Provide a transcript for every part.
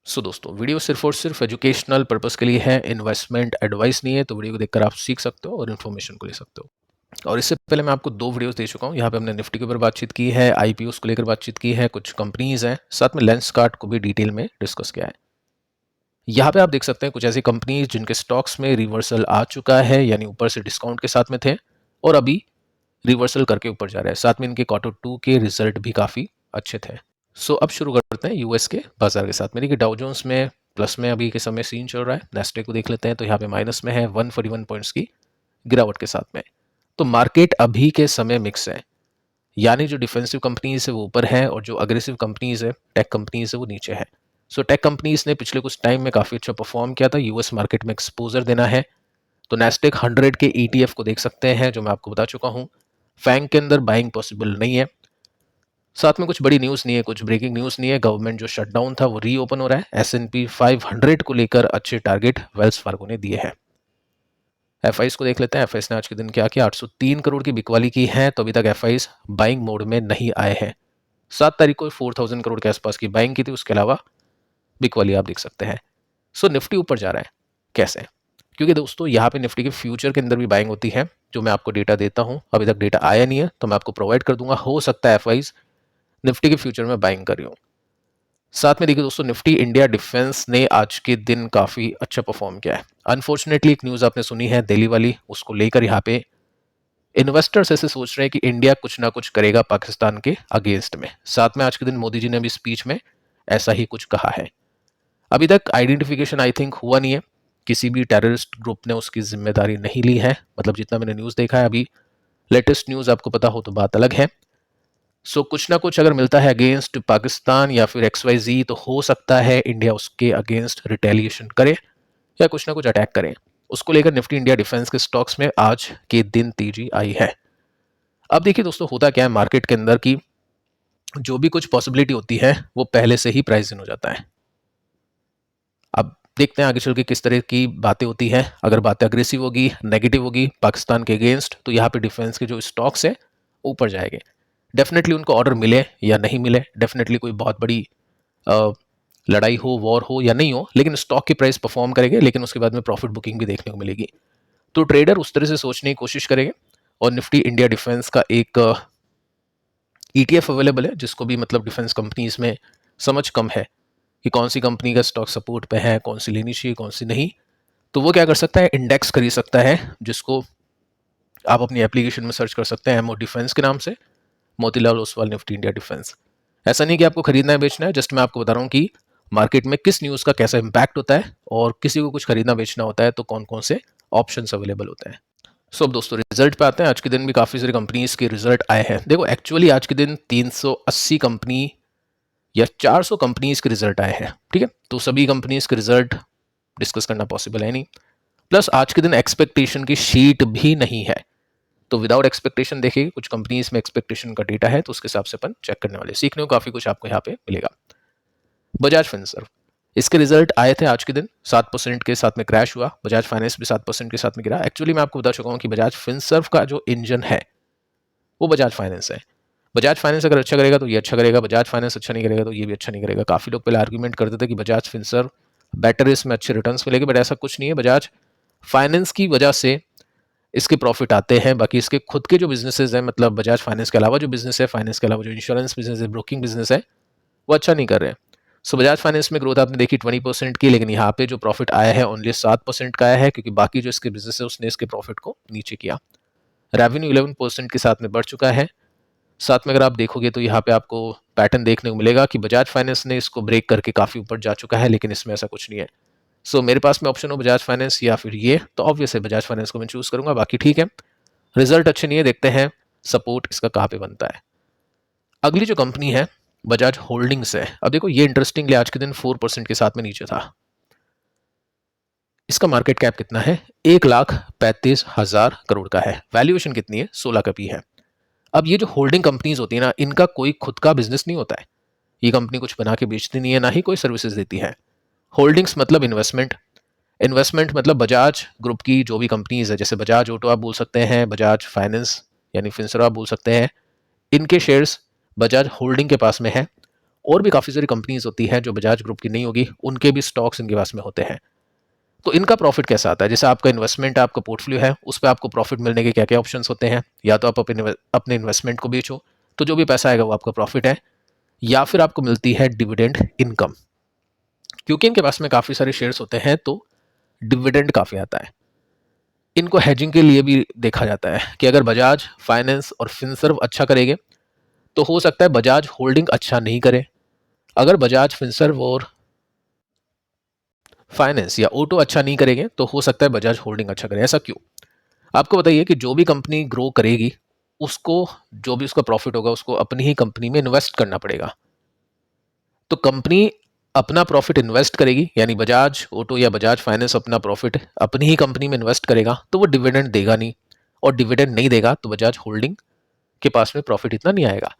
दोस्तों वीडियो सिर्फ और सिर्फ एजुकेशनल पर्पस के लिए है, इन्वेस्टमेंट एडवाइस नहीं है। तो वीडियो को देखकर आप सीख सकते हो और इन्फॉर्मेशन को ले सकते हो। और इससे पहले मैं आपको 2 वीडियोस दे चुका हूँ। यहाँ पे हमने निफ्टी के ऊपर बातचीत की है, आईपीओ को लेकर बातचीत की है, कुछ कंपनीज हैं, साथ में लेंसकार्ट को भी डिटेल में डिस्कस किया है। यहाँ पे आप देख सकते हैं कुछ ऐसी कंपनीज जिनके स्टॉक्स में रिवर्सल आ चुका है, यानी ऊपर से डिस्काउंट के साथ में थे और अभी रिवर्सल करके ऊपर जा रहा है। साथ में इनके Q2 के रिजल्ट भी काफ़ी अच्छे थे। अब शुरू करते हैं यूएस के बाजार के साथ में। देखिए डाउ जोन्स में प्लस में अभी के समय सीन चल रहा है। नेस्डैक को देख लेते हैं तो यहाँ पे माइनस में है 141 पॉइंट्स की गिरावट के साथ में। तो मार्केट अभी के समय मिक्स है, यानी जो डिफेंसिव कंपनीज है वो ऊपर है और जो अग्रेसिव कंपनीज है, टेक कंपनीज है, वो नीचे है। टेक कंपनीज ने पिछले कुछ टाइम में काफ़ी अच्छा परफॉर्म किया था। यूएस मार्केट में एक्सपोजर देना है तो नेस्डैक 100 के ETF को देख सकते हैं, जो मैं आपको बता चुका हूँ। फैंग के अंदर बाइंग पॉसिबल नहीं है। साथ में कुछ बड़ी न्यूज़ नहीं है, कुछ ब्रेकिंग न्यूज़ नहीं है। गवर्नमेंट जो शटडाउन था वो रीओपन हो रहा है। S&P 500 को लेकर अच्छे टारगेट वेल्स फार्गो ने दिए हैं। एफआईस को देख लेते हैं। एफआईस ने आज के दिन क्या किया, 803 करोड़ की बिकवाली की है। तो अभी तक एफआईस बाइंग मोड में नहीं आए हैं। 7 तारीख को 4000 करोड़ के आसपास की बाइंग की थी, उसके अलावा बिकवाली आप देख सकते हैं। निफ्टी ऊपर जा रहा है कैसे, क्योंकि दोस्तों यहाँ पे निफ्टी के फ्यूचर के अंदर भी बाइंग होती है, जो मैं आपको डेटा देता हूँ। अभी तक डेटा आया नहीं है तो मैं आपको प्रोवाइड कर दूंगा। हो सकता है एफआईस निफ्टी के फ्यूचर में बाइंग कर रही हूँ। साथ में देखिए दोस्तों, निफ्टी इंडिया डिफेंस ने आज के दिन काफी अच्छा परफॉर्म किया है। अनफॉर्चुनेटली एक न्यूज आपने सुनी है दिल्ली वाली, उसको लेकर यहाँ पे इन्वेस्टर्स ऐसे सोच रहे हैं कि इंडिया कुछ ना कुछ करेगा पाकिस्तान के अगेंस्ट में। साथ में आज के दिन मोदी जी ने भी स्पीच में ऐसा ही कुछ कहा है। अभी तक आइडेंटिफिकेशन आई थिंक हुआ नहीं है, किसी भी टेररिस्ट ग्रुप ने उसकी जिम्मेदारी नहीं ली है, मतलब जितना मैंने न्यूज़ देखा है। अभी लेटेस्ट न्यूज़ आपको पता हो तो बात अलग है। कुछ ना कुछ अगर मिलता है अगेंस्ट पाकिस्तान या फिर XYZ, तो हो सकता है इंडिया उसके अगेंस्ट रिटेलिएशन करे या कुछ ना कुछ अटैक करे। उसको लेकर निफ्टी इंडिया डिफेंस के स्टॉक्स में आज के दिन तेजी आई है। अब देखिए दोस्तों, होता क्या है मार्केट के अंदर की जो भी कुछ पॉसिबिलिटी होती है वो पहले से ही प्राइस इन हो जाता है। अब देखते हैं आगे चल के किस तरह की बातें होती हैं। अगर बातें अग्रेसिव होगी, नेगेटिव होगी पाकिस्तान के अगेंस्ट, तो यहाँ पे डिफेंस के जो स्टॉक्स है ऊपर जाएंगे। डेफिनेटली उनको ऑर्डर मिले या नहीं मिले, डेफिनेटली कोई बहुत बड़ी लड़ाई हो, वॉर हो या नहीं हो, लेकिन स्टॉक की प्राइस परफॉर्म करेंगे, लेकिन उसके बाद में प्रॉफिट बुकिंग भी देखने को मिलेगी। तो ट्रेडर उस तरह से सोचने की कोशिश करेंगे। और निफ्टी इंडिया डिफेंस का एक ETF अवेलेबल है, जिसको भी मतलब डिफेंस कंपनीज में समझ कम है कि कौन सी कंपनी का स्टॉक सपोर्ट पे है, कौन सी लेनी चाहिए, कौन सी नहीं। तो वो क्या कर सकता है, इंडेक्स खरीद सकता है, जिसको आप अपनी एप्लीकेशन में सर्च कर सकते हैं MO डिफेंस के नाम से, Motilal Oswal Nifty India defence. ऐसा नहीं कि आपको खरीदना है बेचना है, जस्ट मैं आपको बता रहा हूँ कि मार्केट में किस न्यूज़ का कैसा इंपैक्ट होता है और किसी को कुछ खरीदना बेचना होता है तो कौन कौन से ऑप्शंस अवेलेबल होते हैं। अब दोस्तों रिजल्ट पे आते हैं। आज के दिन भी काफ़ी सारी कंपनीज के रिजल्ट आए हैं। देखो एक्चुअली आज के दिन 380 कंपनी या 400 कंपनीज के रिजल्ट आए हैं, ठीक है। तो सभी कंपनीज के रिजल्ट डिस्कस करना पॉसिबल है नहीं। प्लस आज के दिन एक्सपेक्टेशन की शीट भी नहीं है, तो विदाउट एक्सपेक्टेशन देखिए कुछ कंपनीज में एक्सपेक्टेशन का डेटा है तो उसके हिसाब से अपन चेक करने वाले, सीखने को काफी कुछ आपको यहाँ पे मिलेगा। बजाज फिनसर्व, इसके रिजल्ट आए थे आज के दिन, 7% के साथ में क्रैश हुआ। बजाज फाइनेंस भी 7% के साथ में गिरा। एक्चुअली मैं आपको बता चुका हूँ कि बजाज फिनसर्व का जो इंजन है वो बजाज फाइनेंस है। बजाज फाइनेंस अगर अच्छा करेगा तो ये अच्छा करेगा, बजाज फाइनेंस अच्छा नहीं करेगा तो ये भी अच्छा नहीं करेगा। काफी लोग पहले आर्ग्यूमेंट करते थे कि बजाज फिनसर्व बेटर, इसमें अच्छे रिटर्न्स मिलेंगे, बट ऐसा कुछ नहीं है। बजाज फाइनेंस की वजह से इसके प्रॉफिट आते हैं, बाकी इसके खुद के जो बिजनेसेस हैं, मतलब बजाज फाइनेंस के अलावा जो बिजनेस है, फाइनेंस के अलावा जो इंश्योरेंस बिजनेस है, ब्रोकिंग बिजनेस है, वो अच्छा नहीं कर रहे हैं। बजाज फाइनेंस में ग्रोथ आपने देखी 20% की, लेकिन यहाँ पे जो प्रॉफिट आया है ओनली 7% का आया है, क्योंकि बाकी जो इसके बिजनेस है उसने इसके प्रॉफिट को नीचे किया। रेवेन्यू 11% के साथ में बढ़ चुका है। साथ में अगर आप देखोगे तो यहाँ पे आपको पैटर्न देखने को मिलेगा कि बजाज फाइनेंस ने इसको ब्रेक करके काफी ऊपर जा चुका है, लेकिन इसमें ऐसा कुछ नहीं है। मेरे पास में ऑप्शन हो बजाज फाइनेंस या फिर ये, तो ऑब्वियस है बजाज फाइनेंस को मैं चूज करूंगा। बाकी ठीक है, रिजल्ट अच्छे नहीं है, देखते हैं सपोर्ट इसका कहाँ पे बनता है। अगली जो कंपनी है बजाज होल्डिंग्स है। अब देखो ये इंटरेस्टिंगली आज के दिन 4% के साथ में नीचे था। इसका मार्केट कैप कितना है, 1,35,000 करोड़ का है। वैल्यूएशन कितनी है, 16 का पी है। अब ये जो होल्डिंग कंपनीज होती है ना, इनका कोई खुद का बिजनेस नहीं होता है। ये कंपनी कुछ बना के बेचती नहीं है, ना ही कोई सर्विसेज देती है। होल्डिंग्स मतलब इन्वेस्टमेंट, इन्वेस्टमेंट मतलब बजाज ग्रुप की जो भी कंपनीज है, जैसे बजाज ऑटो आप बोल सकते हैं, बजाज फाइनेंस यानी फिनसर्व आप बोल सकते हैं, इनके शेयर्स बजाज होल्डिंग के पास में है और भी काफ़ी सारी कंपनीज होती हैं जो बजाज ग्रुप की नहीं होगी, उनके भी स्टॉक्स इनके पास में होते हैं। तो इनका प्रॉफिट कैसा आता है? जैसे आपका इन्वेस्टमेंट है, आपका पोर्टफोलियो है, उस पे आपको प्रॉफिट मिलने के क्या-क्या ऑप्शंस होते हैं? या तो आप अपने इन्वेस्टमेंट को बेचो, तो जो भी पैसा आएगा वो आपका प्रॉफिट है, या फिर आपको मिलती है डिविडेंड इनकम। क्योंकि इनके पास में काफ़ी सारे शेयर्स होते हैं तो डिविडेंड काफ़ी आता है। इनको हेजिंग के लिए भी देखा जाता है कि अगर बजाज फाइनेंस और फिनसर्व अच्छा करेंगे तो हो सकता है बजाज होल्डिंग अच्छा नहीं करे। अगर बजाज फिनसर्व और फाइनेंस या ऑटो अच्छा नहीं करेंगे तो हो सकता है बजाज होल्डिंग अच्छा करे। ऐसा क्यों? आपको बताइए कि जो भी कंपनी ग्रो करेगी उसको, जो भी उसका प्रॉफिट होगा उसको अपनी ही कंपनी में इन्वेस्ट करना पड़ेगा। तो कंपनी अपना प्रॉफिट इन्वेस्ट करेगी, यानी बजाज ऑटो या बजाज फाइनेंस अपना प्रॉफिट अपनी ही कंपनी में इन्वेस्ट करेगा तो वो डिविडेंड देगा नहीं, और डिविडेंड नहीं देगा तो बजाज होल्डिंग के पास में प्रॉफिट इतना नहीं आएगा।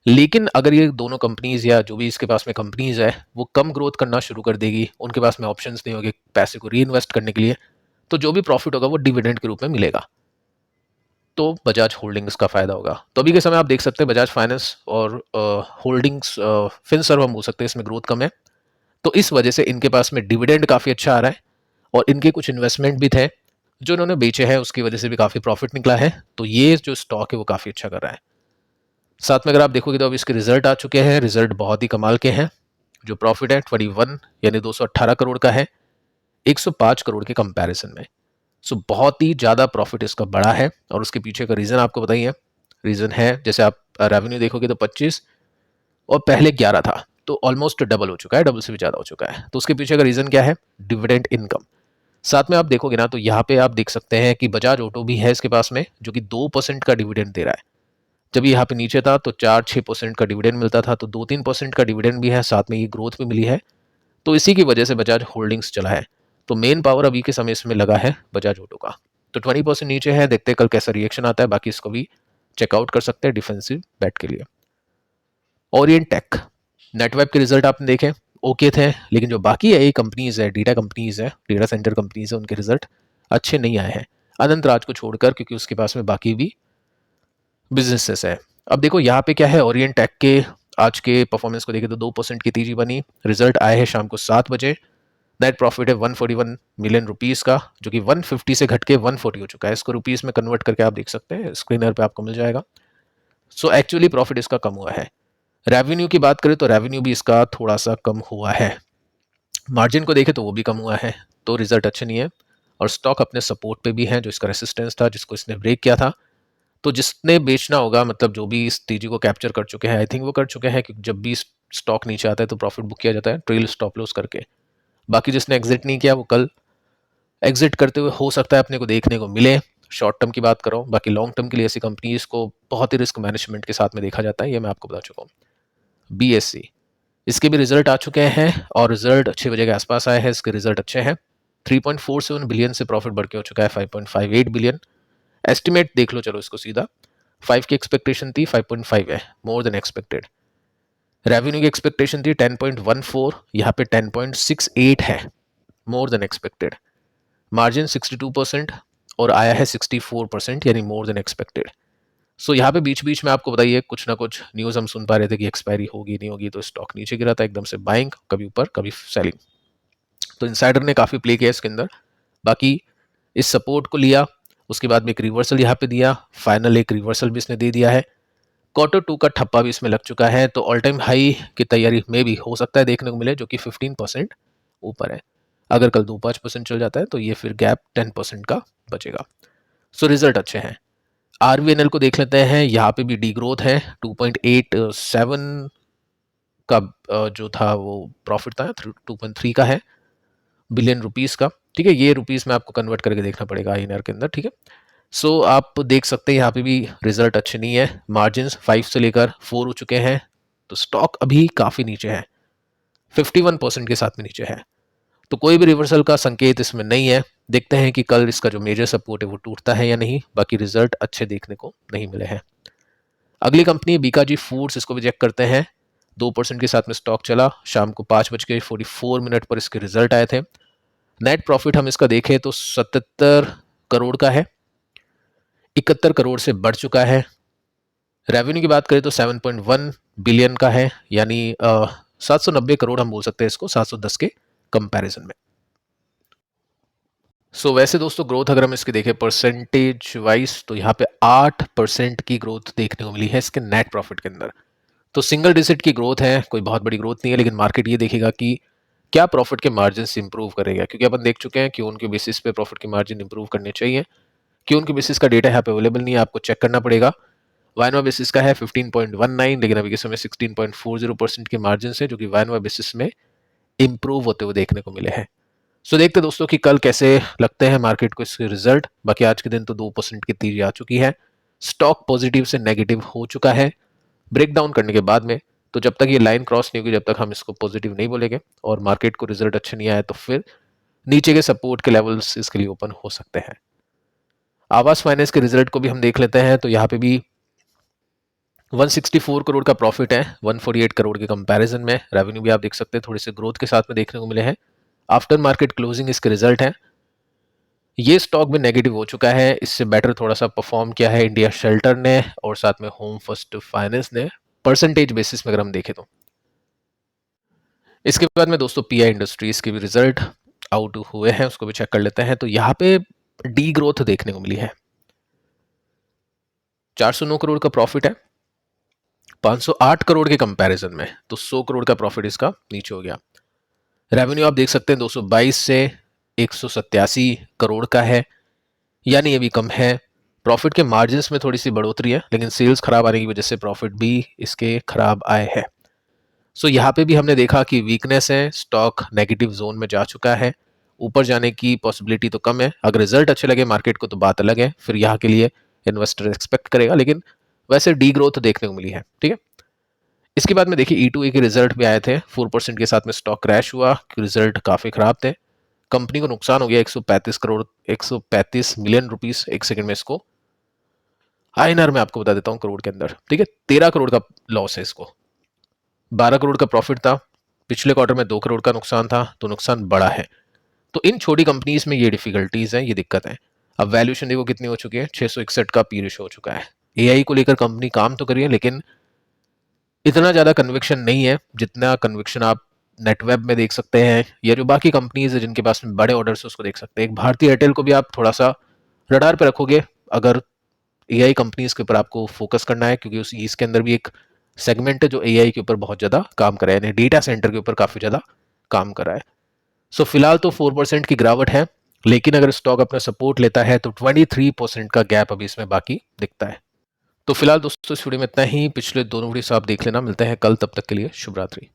लेकिन अगर ये दोनों कंपनीज या जो भी इसके पास में कंपनीज है वो कम ग्रोथ करना शुरू कर देगी, उनके पास में ऑप्शंस नहीं होंगे पैसे को री इन्वेस्ट करने के लिए, तो जो भी प्रॉफिट होगा वो डिविडेंड के रूप में मिलेगा, तो बजाज होल्डिंग्स का फायदा होगा। तो अभी के समय आप देख सकते हैं बजाज फाइनेंस और होल्डिंग्स, फिनसर्व हम बोल सकते हैं, इसमें ग्रोथ कम है, तो इस वजह से इनके पास में डिविडेंड काफ़ी अच्छा आ रहा है, और इनके कुछ इन्वेस्टमेंट भी थे जो इन्होंने बेचे हैं, उसकी वजह से भी काफ़ी प्रॉफिट निकला है, तो ये जो स्टॉक है वो काफ़ी अच्छा कर रहा है। साथ में अगर आप देखोगे तो अब इसके रिजल्ट आ चुके हैं, रिजल्ट बहुत ही कमाल के हैं। जो प्रॉफिट है 21 यानी 218 करोड़ का है 105 करोड़ के कंपैरिजन में। सो बहुत ही ज़्यादा प्रॉफिट इसका बड़ा है, और उसके पीछे का रीज़न आपको बताइए। रीज़न है, जैसे आप रेवेन्यू देखोगे तो 25 और पहले 11 था, तो ऑलमोस्ट डबल हो चुका है, डबल से भी ज़्यादा हो चुका है। तो उसके पीछे का रीज़न क्या है? Dividend income. साथ में आप देखोगे ना तो यहाँ पे आप देख सकते हैं कि बजाज ऑटो भी है इसके पास में, जो कि 2% का डिविडेंड दे रहा है। जब ये यहाँ पे नीचे था तो 4-6% का डिविडेंड मिलता था, तो 2-3% का डिविडेंड भी है, साथ में ये ग्रोथ भी मिली है, तो इसी की वजह से बजाज होल्डिंग्स चला है। तो मेन पावर अभी के समय इसमें लगा है बजाज ऑटो का। तो 20% नीचे है, देखते हैं कल कैसा रिएक्शन आता है, बाकी इसको भी चेकआउट कर सकते हैं डिफेंसिव बैट के लिए। ओरिएंट टेक, नेटवेब के रिजल्ट आपने देखे, ओके थे, लेकिन जो बाकी है कंपनीज है, डेटा सेंटर कंपनीज है, उनके रिजल्ट अच्छे नहीं आए हैं, अनंत राज को छोड़कर, क्योंकि उसके पास में बाकी भी बिजनेसेस है। अब देखो यहाँ पे क्या है, ओरिएंट टेक के आज के परफॉर्मेंस को देखें तो 2% की तेजी बनी, रिजल्ट आए हैं शाम को 7 बजे। नेट प्रॉफिट है 141 मिलियन रुपीस का, जो कि 150 से घट के 140 हो चुका है। इसको रुपीस में कन्वर्ट करके आप देख सकते हैं, स्क्रीनर पे आपको मिल जाएगा। सो एक्चुअली प्रॉफिट इसका कम हुआ है। रेवेन्यू की बात करें तो रेवेन्यू भी इसका थोड़ा सा कम हुआ है, मार्जिन को देखें तो वो भी कम हुआ है, तो रिजल्ट अच्छे नहीं है। और स्टॉक अपने सपोर्ट पे भी है, जो इसका रेसिस्टेंस था जिसको इसने ब्रेक किया था, तो जिसने बेचना होगा, मतलब जो भी इस तेजी को कैप्चर कर चुके हैं, आई थिंक वो कर चुके हैं, क्योंकि जब भी स्टॉक नीचे आता है तो प्रॉफिट बुक किया जाता है ट्रेल स्टॉप लॉस करके। बाकी जिसने एग्जिट नहीं किया वो कल एग्जिट करते हुए हो सकता है अपने को देखने को मिले। शॉर्ट टर्म की बात करो, बाकी लॉन्ग टर्म के लिए ऐसी कंपनीज को बहुत ही रिस्क मैनेजमेंट के साथ में देखा जाता है, ये मैं आपको बता चुका हूँ। BSC, इसके भी रिजल्ट आ चुके हैं और रिजल्ट 6 बजे के आसपास आए हैं, इसके रिजल्ट अच्छे हैं। 3.47 बिलियन से प्रॉफिट बढ़ के हो चुका है 5.58 बिलियन। एस्टिमेट देख लो, चलो इसको सीधा, 5 की एक्सपेक्टेशन थी, 5.5 है, मोर देन एक्सपेक्टेड। रेवेन्यू की एक्सपेक्टेशन थी 10.14, यहाँ पे 10.68 है, मोर देन एक्सपेक्टेड। मार्जिन 62% और आया है 64%, यानी मोर देन एक्सपेक्टेड। सो यहाँ पे बीच बीच में आपको बताइए कुछ ना कुछ न्यूज़ हम सुन पा रहे थे कि एक्सपायरी होगी नहीं होगी, तो स्टॉक नीचे गिरा था एकदम से, बाइंग कभी ऊपर कभी सेलिंग। तो इनसाइडर ने काफ़ी प्ले किया इसके अंदर। बाकी इस सपोर्ट को लिया, उसके बाद में एक रिवर्सल यहाँ पे दिया, फाइनल एक रिवर्सल भी इसने दे दिया है। Q2 का ठप्पा भी इसमें लग चुका है, तो ऑल टाइम हाई की तैयारी में भी हो सकता है देखने को मिले, जो कि 15% ऊपर है। अगर कल 2-5% चल जाता है तो ये फिर गैप 10% का बचेगा। सो रिजल्ट अच्छे हैं। RVNL को देख लेते हैं, यहाँ पे भी डी ग्रोथ है, 2.87 का जो था वो प्रॉफिट था, 2.3 का है बिलियन रुपीस का। ठीक है, ये रुपीस में आपको कन्वर्ट करके देखना पड़ेगा INR के अंदर। ठीक है, सो आप देख सकते हैं यहाँ पे भी रिजल्ट अच्छे नहीं है, मार्जिन 5 से लेकर 4 हो चुके हैं, तो स्टॉक अभी काफ़ी नीचे है, 51% के साथ में नीचे है, तो कोई भी रिवर्सल का संकेत इसमें नहीं है। देखते हैं कि कल इसका जो मेजर सपोर्ट है वो टूटता है या नहीं, बाकी रिजल्ट अच्छे देखने को नहीं मिले हैं। अगली कंपनी बीकाजी फूड्स, इसको भी चेक करते हैं। 2% के साथ में स्टॉक चला, शाम को 5:44 पर इसके रिजल्ट आए थे। नेट प्रॉफिट हम इसका देखें तो 77 करोड़ का है, 71 करोड़ से बढ़ चुका है। रेवेन्यू की बात करें तो 7.1 बिलियन का है, यानी 790 करोड़ हम बोल सकते हैं इसको 710 के कंपैरिजन में। वैसे दोस्तों ग्रोथ अगर हम इसकी देखें परसेंटेज वाइज तो यहाँ पे 8% की ग्रोथ देखने को मिली है इसके नेट प्रॉफिट के अंदर। तो सिंगल डिजिट की ग्रोथ है, कोई बहुत बड़ी ग्रोथ नहीं है, लेकिन मार्केट ये देखेगा कि क्या प्रॉफिट के मार्जिन इंप्रूव करेगा, क्योंकि अपन देख चुके हैं कि उनके बेसिस पे प्रॉफिट के मार्जिन इंप्रूव करने चाहिए। कि उनके बेसिस का डेटा यहाँ पे अवेलेबल नहीं है, आपको चेक करना पड़ेगा। वायनवा बेसिस का है 15.19, लेकिन अभी के समय 16.40% के मार्जिन है, जो कि वायनवा बेसिस में इंप्रूव होते हुए देखने को मिले हैं। देखते दोस्तों कि कल कैसे लगते हैं मार्केट को इसके रिजल्ट। बाकी आज के दिन तो 2% की तेजी आ चुकी है, स्टॉक पॉजिटिव से नेगेटिव हो चुका है ब्रेक डाउन करने के बाद में। तो जब तक ये लाइन क्रॉस नहीं होगी, जब तक हम इसको पॉजिटिव नहीं बोलेंगे और मार्केट को रिजल्ट अच्छे नहीं आए, तो फिर नीचे के सपोर्ट के लेवल्स इसके लिए ओपन हो सकते हैं। आवास फाइनेंस के रिजल्ट को भी हम देख लेते हैं, तो यहाँ पे भी 164 करोड़ का प्रॉफिट है 148 करोड़ के कंपैरिजन में। रेवेन्यू भी आप देख सकते हैं थोड़े से ग्रोथ के साथ में देखने को मिले हैं। आफ्टर मार्केट क्लोजिंग इसके रिजल्ट है। ये स्टॉक भी नेगेटिव हो चुका है, इससे बेटर थोड़ा सा परफॉर्म किया है इंडिया शेल्टर ने और साथ में होम फर्स्ट फाइनेंस ने, परसेंटेज बेसिस में अगर हम देखें तो। इसके बाद में दोस्तों पीआई इंडस्ट्रीज के भी रिजल्ट आउट हुए हैं, उसको भी चेक कर लेते हैं। तो यहाँ पे डी ग्रोथ देखने को मिली है, 409 करोड़ का प्रॉफिट है 508 करोड़ के कंपैरिजन में, तो 100 करोड़ का प्रॉफिट इसका नीचे हो गया। रेवेन्यू आप देख सकते हैं 222 से 187 करोड़ का है, यानी ये भी कम है। प्रॉफिट के मार्जिन में थोड़ी सी बढ़ोतरी है, लेकिन सेल्स खराब आने की वजह से प्रॉफिट भी इसके खराब आए हैं। यहाँ पे भी हमने देखा कि वीकनेस है, स्टॉक नेगेटिव जोन में जा चुका है, ऊपर जाने की पॉसिबिलिटी तो कम है। अगर रिजल्ट अच्छे लगे मार्केट को तो बात अलग है, फिर यहाँ के लिए इन्वेस्टर एक्सपेक्ट करेगा, लेकिन वैसे डी ग्रोथ देखने को मिली है। ठीक है, इसके बाद में देखिए E2A के रिजल्ट भी आए थे, 4% के साथ में स्टॉक क्रैश हुआ, रिजल्ट काफी खराब थे। कंपनी को नुकसान हो गया 135 करोड़ 135 मिलियन रुपीस। एक सेकंड में इसको INR में आपको बता देता हूं करोड़ के अंदर। ठीक है, 13 करोड़ का लॉस है इसको, 12 करोड़ का प्रॉफिट था, पिछले क्वार्टर में 2 करोड़ का नुकसान था, तो नुकसान बड़ा है। तो इन छोटी कंपनीज में ये डिफिकल्टीज हैं, ये दिक्कत है। अब वैल्यूएशन देखो कितनी हो चुकी है, 661 का पी रेशियो हो चुका है। AI को लेकर कंपनी काम तो करिए, लेकिन इतना ज्यादा कन्विक्शन नहीं है जितना कन्विक्शन आप नेटवेब में देख सकते हैं, या जो बाकी कंपनीज है जिनके पास में बड़े ऑर्डर्स उसको देख सकते हैं। एक भारतीय एयरटेल को भी आप थोड़ा सा रडार पे रखोगे अगर AI कंपनीज के ऊपर आपको फोकस करना है, क्योंकि इसके अंदर भी एक सेगमेंट है जो AI के ऊपर बहुत ज्यादा काम कर रहा है, यानी डेटा सेंटर के ऊपर काफी ज्यादा काम कर रहा है। फिलहाल तो 4% की गिरावट है, लेकिन अगर स्टॉक अपना सपोर्ट लेता है तो 23% का गैप अभी इसमें बाकी दिखता है। तो फिलहाल दोस्तों इस वीडियो में इतना ही, पिछले दोनों वीडियो आप देख लेना, मिलते हैं कल, तब तक के लिए शुभ रात्रि।